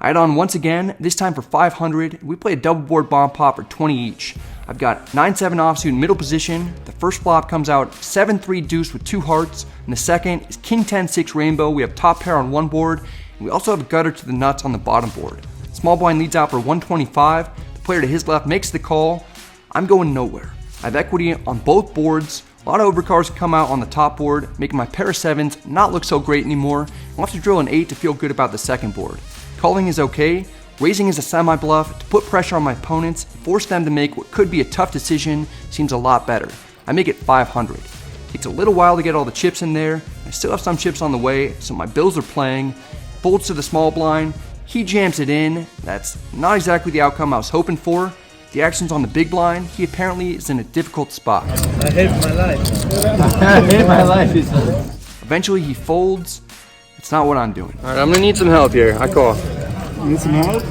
I add on once again, this time for 500. We play a double board bomb pot for 20 each. I've got 9-7 offsuit in middle position. The first flop comes out 7-3 deuce with 2 hearts, and the second is king 10-6 rainbow. We have top pair on one board, and we also have a gutter to the nuts on the bottom board. Small blind leads out for 125. The player to his left makes the call. I'm going nowhere. I have equity on both boards. A lot of overcards come out on the top board, making my pair of 7s not look so great anymore. I'll have to drill an 8 to feel good about the second board. Calling is okay. Raising is a semi-bluff to put pressure on my opponents, force them to make what could be a tough decision. Seems a lot better. I make it 500. Takes a little while to get all the chips in there. I still have some chips on the way, so my bills are playing. Folds to the small blind. He jams it in. That's not exactly the outcome I was hoping for. The action's on the big blind. He apparently is in a difficult spot. I hate my life. I hate my life, he said. Eventually he folds. It's not what I'm doing. All right, I'm gonna need some help here. I call. You need some help?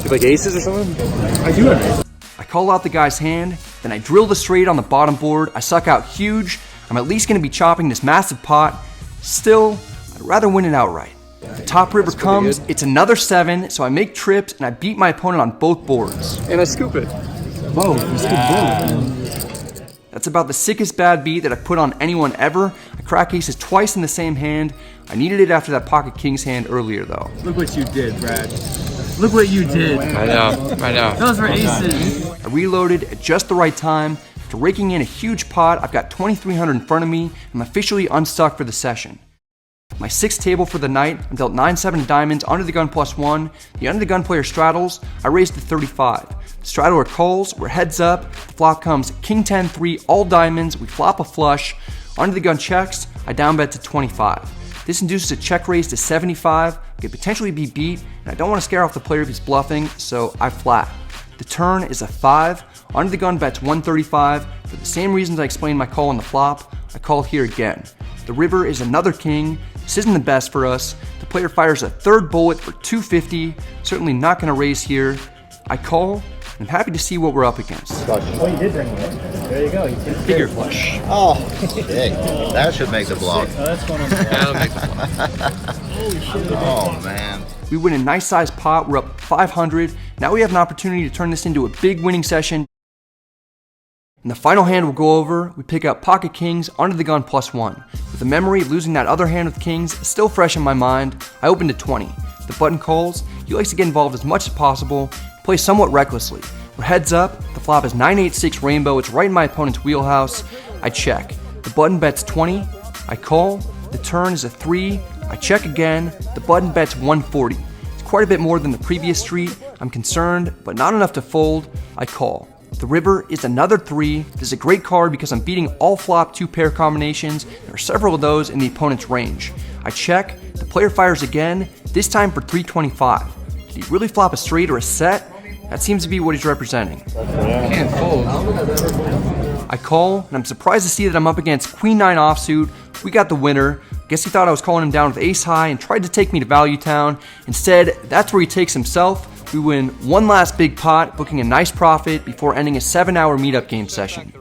You like aces or something? I do have aces. I call out the guy's hand, then I drill the straight on the bottom board. I suck out huge. I'm at least gonna be chopping this massive pot. Still, I'd rather win it outright. The top river comes, it's another 7, so I make trips and I beat my opponent on both boards. And I scoop it. Whoa, you scoop both. That's about the sickest bad beat that I've put on anyone ever. I crack aces twice in the same hand. I needed it after that pocket king's hand earlier though. Look what you did, Brad. Look what you did. I know. Those were aces. I reloaded at just the right time. After raking in a huge pot, I've got 2,300 in front of me. I'm officially unstuck for the session. My 6th table for the night, I'm dealt 9-7 diamonds, under the gun +1. The under the gun player straddles, I raise to 35. The straddler calls, we're heads up. The flop comes king 10-3, all diamonds, we flop a flush. Under the gun checks, I down bet to 25. This induces a check raise to 75, I could potentially be beat, and I don't want to scare off the player if he's bluffing, so I flat. The turn is a 5, under the gun bets 135. For the same reasons I explained my call on the flop, I call here again. The river is another king. This isn't the best for us. The player fires a 3rd bullet for 250. Certainly not going to raise here. I call, and I'm happy to see what we're up against. Oh, you did bring it in. There you go. Figure flush. Oh, dang. That should make the block. Oh, that's one of them. That'll make the Holy shit. Oh, man. We win a nice sized pot. We're up 500. Now we have an opportunity to turn this into a big winning session. In the final hand we'll go over, we pick up pocket kings, under the gun +1. With the memory of losing that other hand with kings still fresh in my mind, I open to 20. The button calls. He likes to get involved as much as possible, plays somewhat recklessly. We're heads up, the flop is 9-8-6 rainbow, it's right in my opponent's wheelhouse. I check. The button bets 20. I call. The turn is a 3. I check again. The button bets 140. It's quite a bit more than the previous street. I'm concerned, but not enough to fold. I call. The river is another 3. This is a great card because I'm beating all flop 2-pair combinations. There are several of those in the opponent's range. I check. The player fires again, this time for 325. Did he really flop a straight or a set? That seems to be what he's representing. Can't fold. I call, and I'm surprised to see that I'm up against Queen 9 offsuit. We got the winner. Guess he thought I was calling him down with ace high and tried to take me to Value Town. Instead, that's where he takes himself. We win one last big pot, booking a nice profit before ending a 7-hour meetup game session.